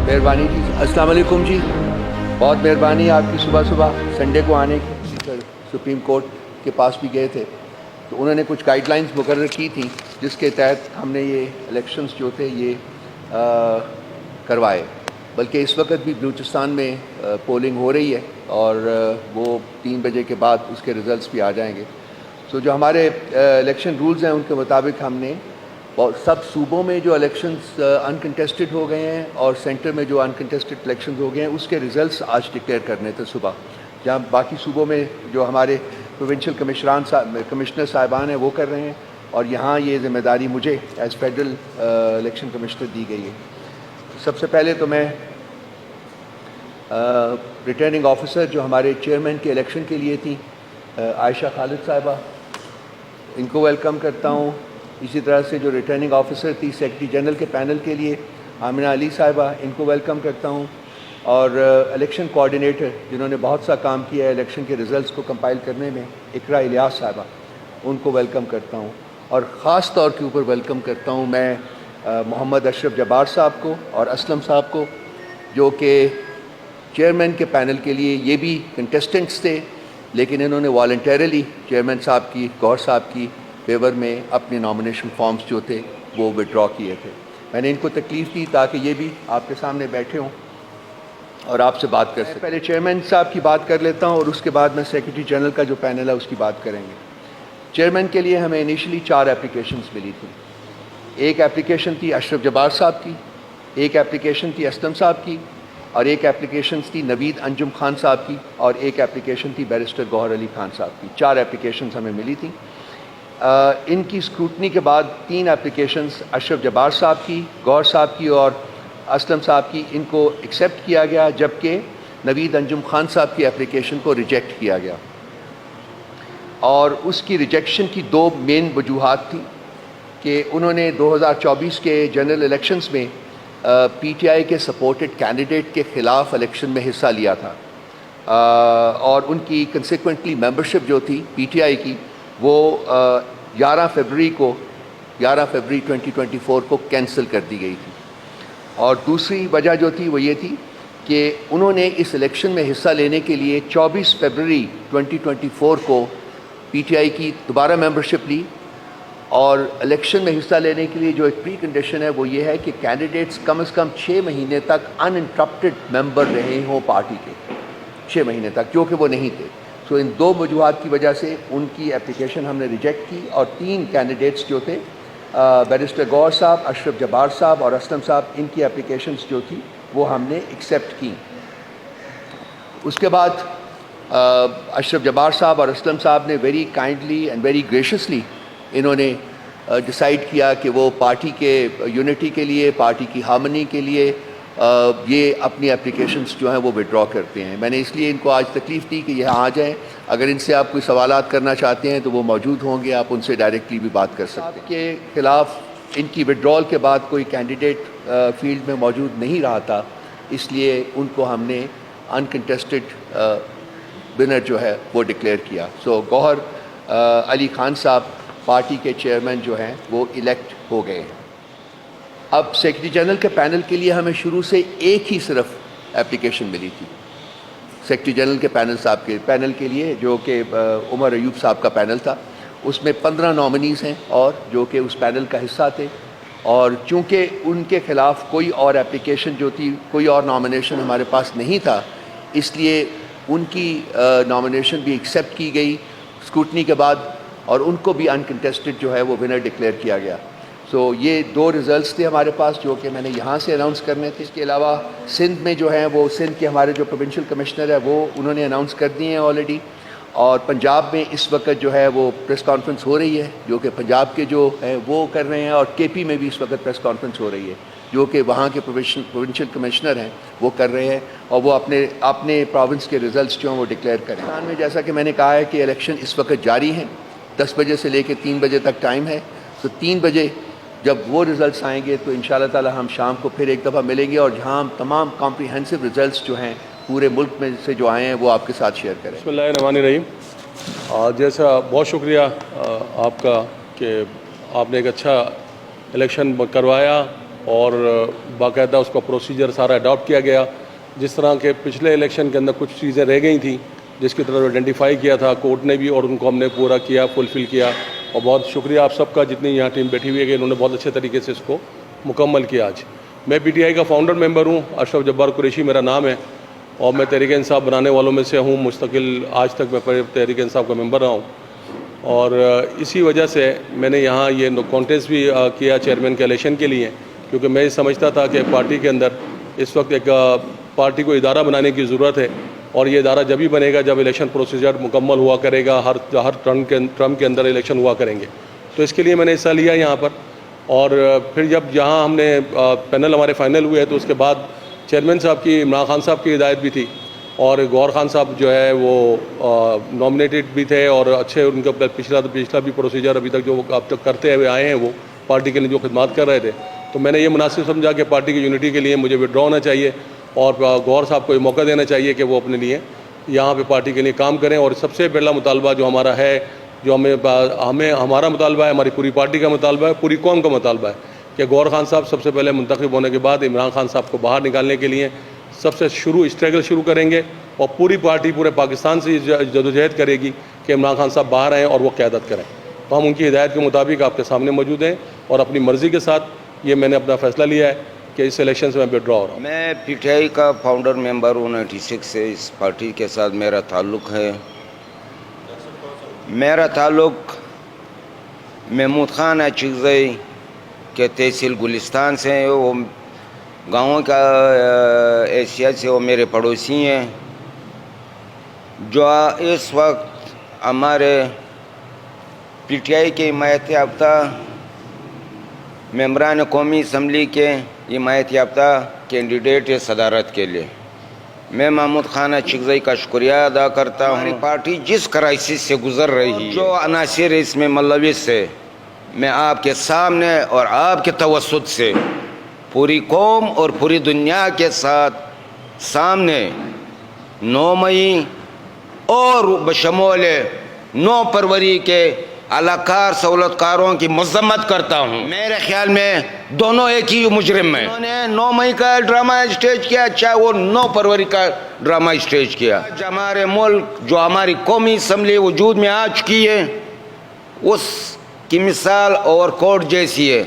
मेहरबानी जी। अस्सलाम वालेकुम जी, बहुत मेहरबानी आपकी। सुबह सुबह संडे को आने की सुप्रीम कोर्ट के पास भी गए थे, तो उन्होंने कुछ गाइडलाइंस मुकर्रर की थी जिसके तहत हमने ये इलेक्शंस जो थे ये करवाए। बल्कि इस वक्त भी बलूचिस्तान में पोलिंग हो रही है और वो 3 बजे के बाद उसके रिज़ल्ट्स भी आ जाएंगे। तो जो हमारे इलेक्शन रूल्स हैं उनके मुताबिक हमने सब सूबों में जो इलेक्शंस अनकंटेस्टेड हो गए हैं और सेंटर में जो अनकंटेस्टेड इलेक्शंस हो गए हैं उसके रिज़ल्ट्स आज डिक्लेयर करने थे सुबह। जहाँ बाकी सूबों में जो हमारे प्रोविंशियल कमिश्नर साहिबान हैं वो कर रहे हैं, और यहाँ ये ज़िम्मेदारी मुझे एज़ फेडरल इलेक्शन कमिश्नर दी गई है। सबसे पहले तो मैं रिटर्निंग ऑफिसर जो हमारे चेयरमैन के इलेक्शन के लिए थी आयशा खालिद साहिबा, इनको वेलकम करता हूँ। इसी तरह से जो रिटर्निंग ऑफिसर थी सेक्रेटरी जनरल के पैनल के लिए आमिना अली साहिबा, इनको वेलकम करता हूँ। और इलेक्शन कोऑर्डिनेटर जिन्होंने बहुत सा काम किया है इलेक्शन के रिज़ल्ट्स को कंपाइल करने में, इकरा इलियास साहिबा, उनको वेलकम करता हूँ। और ख़ास तौर के ऊपर वेलकम करता हूँ मैं मोहम्मद अशरफ जब्बार साहब को और असलम साहब को, जो कि चेयरमैन के पैनल के लिए ये भी कंटेस्टेंट्स थे, लेकिन इन्होंने वॉलंटरली चेयरमैन साहब की, गौहर साहब की फेवर में अपने नॉमिनेशन फॉर्म्स जो थे वो विड्रॉ किए थे। मैंने इनको तकलीफ़ दी ताकि ये भी आपके सामने बैठे हों और आपसे बात कर सकें। पहले चेयरमैन साहब की बात कर लेता हूँ और उसके बाद मैं सेक्रेटरी जनरल का जो पैनल है उसकी बात करेंगे। चेयरमैन के लिए हमें इनिशियली 4 एप्लीकेशंस मिली थी। एक एप्लीकेशन थी अशरफ जब्बार साहब की, एक एप्लीकेशन थी असलम साहब की, और एक एप्लीकेशन थी नवीद अंजुम खान साहब की, और एक एप्लीकेशन थी बैरिस्टर गौहर अली खान साहब की। 4 एप्लीकेशंस हमें मिली थी। इनकी स्क्रूटनी के बाद 3 एप्लीकेशंस अशरफ जब्बार साहब की, गौहर साहब की और असलम साहब की, इनको एक्सेप्ट किया गया, जबकि नवीद अंजुम खान साहब की एप्लीकेशन को रिजेक्ट किया गया। और उसकी रिजेक्शन की 2 मेन वजूहात थी कि उन्होंने 2024 के जनरल इलेक्शंस में पीटीआई के सपोर्टेड कैंडिडेट के ख़िलाफ़ इलेक्शन में हिस्सा लिया था, और उनकी कंसिक्वेंटली मेंबरशिप जो थी पीटीआई की वो 11 फरवरी 2024 को कैंसिल कर दी गई थी। और दूसरी वजह जो थी वो ये थी कि उन्होंने इस इलेक्शन में हिस्सा लेने के लिए 24 फरवरी 2024 को पीटीआई की दोबारा मेंबरशिप ली, और इलेक्शन में हिस्सा लेने के लिए जो एक प्री कंडीशन है वो ये है कि कैंडिडेट्स कम से कम 6 महीने तक अनइंटरप्टेड मेंबर रहे हों पार्टी के, 6 महीने तक, जो कि वो नहीं थे। सो इन 2 वजूहात की वजह से उनकी एप्लीकेशन हमने रिजेक्ट की, और 3 कैंडिडेट्स जो थे बैरिस्टर गौहर साहब, अशरफ जब्बार साहब और असलम साहब, इनकी एप्लीकेशंस जो थी वो हमने एक्सेप्ट की। उसके बाद अशरफ जब्बार साहब और असलम साहब ने very kindly and very graciously इन्होंने डिसाइड किया कि वो पार्टी के यूनिटी के लिए, पार्टी की हार्मनी के लिए ये अपनी एप्लीकेशंस जो हैं वो विड्रॉ करते हैं। मैंने इसलिए इनको आज तकलीफ़ दी कि यहाँ आ जाएं। अगर इनसे आप कोई सवालात करना चाहते हैं तो वो मौजूद होंगे, आप उनसे डायरेक्टली भी बात कर सकते हैं। के ख़िलाफ़ इनकी विड्रॉल के बाद कोई कैंडिडेट फील्ड में मौजूद नहीं रहा था, इसलिए उनको हमने अनकंटेस्टेड विनर जो है वो डिक्लेयर किया। सो गौहर अली खान साहब पार्टी के चेयरमैन जो हैं वो इलेक्ट हो गए हैं। अब सेक्रेटरी जनरल के पैनल के लिए हमें शुरू से एक ही सिर्फ एप्लीकेशन मिली थी, सेक्रेटरी जनरल के पैनल के लिए, जो कि उमर अयूब साहब का पैनल था। उसमें 15 नॉमिनीज़ हैं और जो कि उस पैनल का हिस्सा थे, और चूँकि उनके ख़िलाफ़ कोई और एप्लीकेशन जो थी, कोई और नॉमिनेशन हमारे पास नहीं था, इसलिए उनकी नॉमिनेशन भी एक्सेप्ट की गई स्क्रूटनी के बाद, और उनको भी अनकंटेस्टेड जो है वो विनर डिक्लेयर किया गया। सो ये 2 रिज़ल्ट्स थे हमारे पास जो कि मैंने यहाँ से अनाउंस करने थे। इसके अलावा सिंध में जो है वो सिंध के हमारे जो प्रोविंशियल कमिश्नर है वो उन्होंने अनाउंस कर दिए हैं ऑलरेडी, और पंजाब में इस वक्त जो है वो प्रेस कॉन्फ्रेंस हो रही है, जो कि पंजाब के जो है वो कर रहे हैं, और केपी में भी इस वक्त प्रेस कॉन्फ्रेंस हो रही है, जो कि वहाँ के प्रोविंशियल कमिश्नर हैं वो कर रहे हैं, और वो अपने प्रोविंस के रिज़ल्ट्स जो हैं वो डिक्लेयर करें। पाकिस्तान में जैसा कि मैंने कहा है कि इलेक्शन इस वक्त जारी हैं, 10 बजे से लेकर 3 बजे तक टाइम है। तो 3 बजे जब वो रिज़ल्ट्स आएंगे तो इंशाअल्लाह ताला हम शाम को फिर एक दफ़ा मिलेंगे, और जहाँ हम तमाम कॉम्प्रिहेंसिव रिज़ल्ट्स जो हैं पूरे मुल्क में से जो आए हैं वो आपके साथ शेयर करें। बिस्मिल्लाहिर्रहमानिर्रहीम। जैसा बहुत शुक्रिया आपका कि आपने एक अच्छा इलेक्शन करवाया, اور باقاعدہ اس کا پروسیجر سارا اڈاپٹ کیا گیا. جس طرح کے پچھلے الیکشن کے اندر کچھ چیزیں رہ گئی تھیں جس کی طرف آئیڈینٹیفائی کیا تھا کورٹ نے بھی, اور ان کو ہم نے پورا کیا, فلفل کیا. اور بہت شکریہ آپ سب کا جتنی یہاں ٹیم بیٹھی ہوئی ہے کہ انہوں نے بہت اچھے طریقے سے اس کو مکمل کیا. آج میں پی ٹی آئی کا فاؤنڈر ممبر ہوں, اشرف جبار قریشی میرا نام ہے, اور میں تحریک انصاف بنانے والوں میں سے ہوں. مستقل آج تک میں تحریک انصاف کا ممبر رہا ہوں, اور اسی وجہ سے میں نے یہاں یہ کانٹیسٹ بھی کیا چیئرمین کے الیکشن کے لیے, کیونکہ میں سمجھتا تھا کہ پارٹی کے اندر اس وقت ایک پارٹی کو ادارہ بنانے کی ضرورت ہے, اور یہ ادارہ جب ہی بنے گا جب الیکشن پروسیجر مکمل ہوا کرے گا, ہر ٹرم کے اندر الیکشن ہوا کریں گے. تو اس کے لیے میں نے حصہ لیا یہاں پر. اور پھر جب یہاں ہم نے پینل ہمارے فائنل ہوئے تو اس کے بعد چیئرمین صاحب کی, عمران خان صاحب کی ہدایت بھی تھی, اور گور خان صاحب جو ہے وہ نامنیٹڈ بھی تھے, اور اچھے ان کا پچھلا بھی پروسیجر ابھی تک جو اب تک کرتے ہوئے آئے ہیں وہ پارٹی کے لیے جو خدمات کر رہے تھے. تو میں نے یہ مناسب سمجھا کہ پارٹی کی یونٹی کے لیے مجھے وڈرا ہونا چاہیے, اور گور صاحب کو یہ موقع دینا چاہیے کہ وہ اپنے لیے یہاں پہ پارٹی کے لیے کام کریں. اور سب سے پہلا مطالبہ جو ہمارا ہے, جو ہمارا مطالبہ ہے, ہماری پوری پارٹی کا مطالبہ ہے, پوری قوم کا مطالبہ ہے کہ گور خان صاحب سب سے پہلے منتخب ہونے کے بعد عمران خان صاحب کو باہر نکالنے کے لیے سب سے اسٹرگل شروع کریں گے, اور پوری پارٹی پورے پاکستان سے جدوجہد کرے گی کہ عمران خان صاحب باہر آئیں اور وہ قیادت کریں. تو ہم ان کی ہدایت کے مطابق آپ کے سامنے موجود ہیں, اور اپنی مرضی کے ساتھ یہ میں نے اپنا فیصلہ لیا ہے کہ اس الیکشن سے میں وڈرا ہو رہا ہوں. میں پی ٹی آئی کا فاؤنڈر ممبر ہوں 96 سے. اس پارٹی کے ساتھ میرا تعلق ہے. میرا تعلق محمود خان اچکزئی کے تحصیل گلستان سے ہے. وہ گاؤں کا حیثیت سے وہ میرے پڑوسی ہیں, جو اس وقت ہمارے پی ٹی آئی کے حمایت یافتہ ممبران قومی اسمبلی کے حمایت یافتہ کینڈیڈیٹ صدارت کے لیے میں محمود خان اچکزئی کا شکریہ ادا کرتا ہوں. ہماری پارٹی جس کرائسس سے گزر رہی ہے, جو عناصر اس میں ملوث ہے, میں آپ کے سامنے اور آپ کے توسط سے پوری قوم اور پوری دنیا کے ساتھ سامنے 9 مئی اور بشمول 9 فروری کے اعلیٰ سہولت کاروں کی مذمت کرتا ہوں. میرے خیال میں دونوں ایک ہی مجرم ہیں. انہوں نے 9 مئی کا ڈرامہ اسٹیج کیا, چاہے وہ 9 فروری کا ڈرامہ اسٹیج کیا. ہمارے ملک جو ہماری قومی اسمبلی وجود میں آ چکی ہے اس کی مثال اور کورٹ جیسی ہے.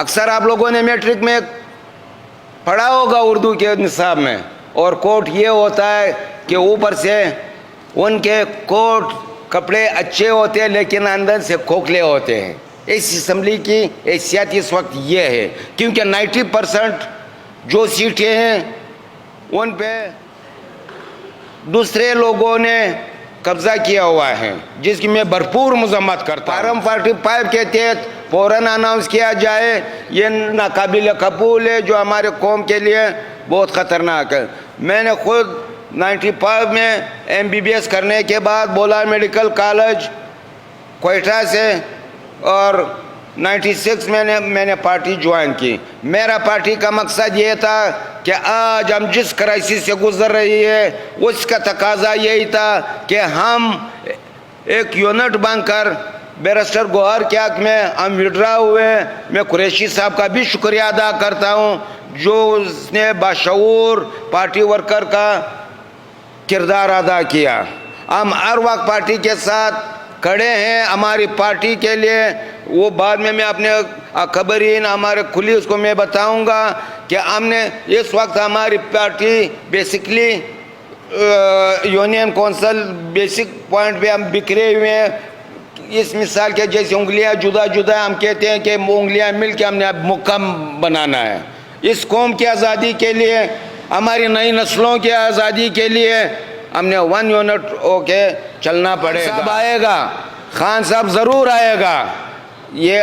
اکثر آپ لوگوں نے میٹرک میں پڑھا ہوگا اردو کے نصاب میں, اور کورٹ یہ ہوتا ہے کہ اوپر سے ان کے کوٹ کپڑے اچھے ہوتے ہیں لیکن اندر سے کھوکھلے ہوتے ہیں. اس اسمبلی کی حیثیت اس وقت یہ ہے کیونکہ 90% جو سیٹیں ہیں ان پہ دوسرے لوگوں نے قبضہ کیا ہوا ہے, جس کی میں بھرپور مذمت کرتا ہوں. فارم 45 کے تحت فوراً اناؤنس کیا جائے, یہ ناقابل قبول ہے, جو ہمارے قوم کے لیے بہت خطرناک ہے. میں نے خود 95 میں MBBS کرنے کے بعد بولا میڈیکل کالج کوئٹہ سے, اور 96 میں نے پارٹی جوائن کی. میرا پارٹی کا مقصد یہ تھا کہ آج ہم جس کرائسس سے گزر رہی ہے اس کا تقاضا یہی تھا کہ ہم ایک یونٹ بن کر بیرسٹر گوہر کے حق میں ہم وڈرا ہوئے. میں قریشی صاحب کا بھی شکریہ ادا کرتا ہوں جو اس نے باشعور پارٹی ورکر کا کردار ادا کیا. ہم ہر وقت پارٹی کے ساتھ کھڑے ہیں ہماری پارٹی کے لیے. وہ بعد میں اپنے خبرین ہمارے کھلیس کو میں بتاؤں گا کہ ہم نے اس وقت ہماری party basically union council basic point پہ ہم بکھرے ہوئے ہیں. اس مثال کے جیسے انگلیاں جدا جدا ہم کہتے ہیں کہ وہ انگلیاں مل کے ہم نے اب محکم بنانا ہے. اس قوم کی آزادی کے لیے, ہماری نئی نسلوں کی آزادی کے لیے ہم نے 1 یونٹ ہو کے چلنا پڑے گا. آئے گا, خان صاحب ضرور آئے گا. یہ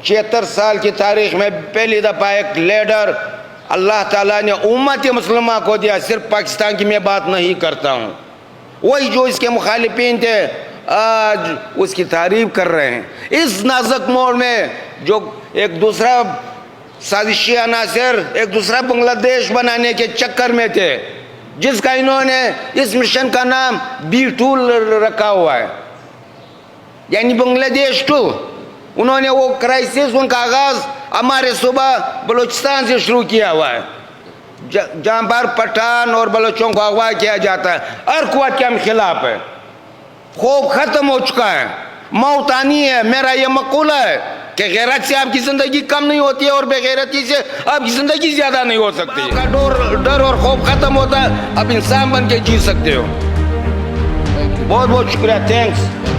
76 سال کی تاریخ میں پہلی دفعہ ایک لیڈر اللہ تعالیٰ نے امت مسلمہ کو دیا. صرف پاکستان کی میں بات نہیں کرتا ہوں, وہی جو اس کے مخالفین تھے آج اس کی تعریف کر رہے ہیں. اس نازک موڑ میں جو ایک دوسرا سازشی عناصر ایک دوسرا بنگلہ دیش بنانے کے چکر میں تھے, جس کا انہوں نے اس مشن کا نام B2 رکھا ہوا ہے, یعنی بنگلہ دیش 2. انہوں نے وہ کرائسس, ان کا آغاز हमारे सुबह बलूचिस्तान से शुरू किया हुआ है, जहाँ पर पठान और बलोचों को अगवा किया जाता है। हर कुव्वत के हम खिलाफ है, खौफ खत्म हो चुका है, मौत आनी है। मेरा ये मकूला है कि गैरत से आपकी जिंदगी कम नहीं होती है और बेगैरती से आपकी जिंदगी ज्यादा नहीं हो सकती। आपका डर और खौफ खत्म होता है, अब इंसान बन के जी सकते हो। बहुत बहुत शुक्रिया, थैंक्स।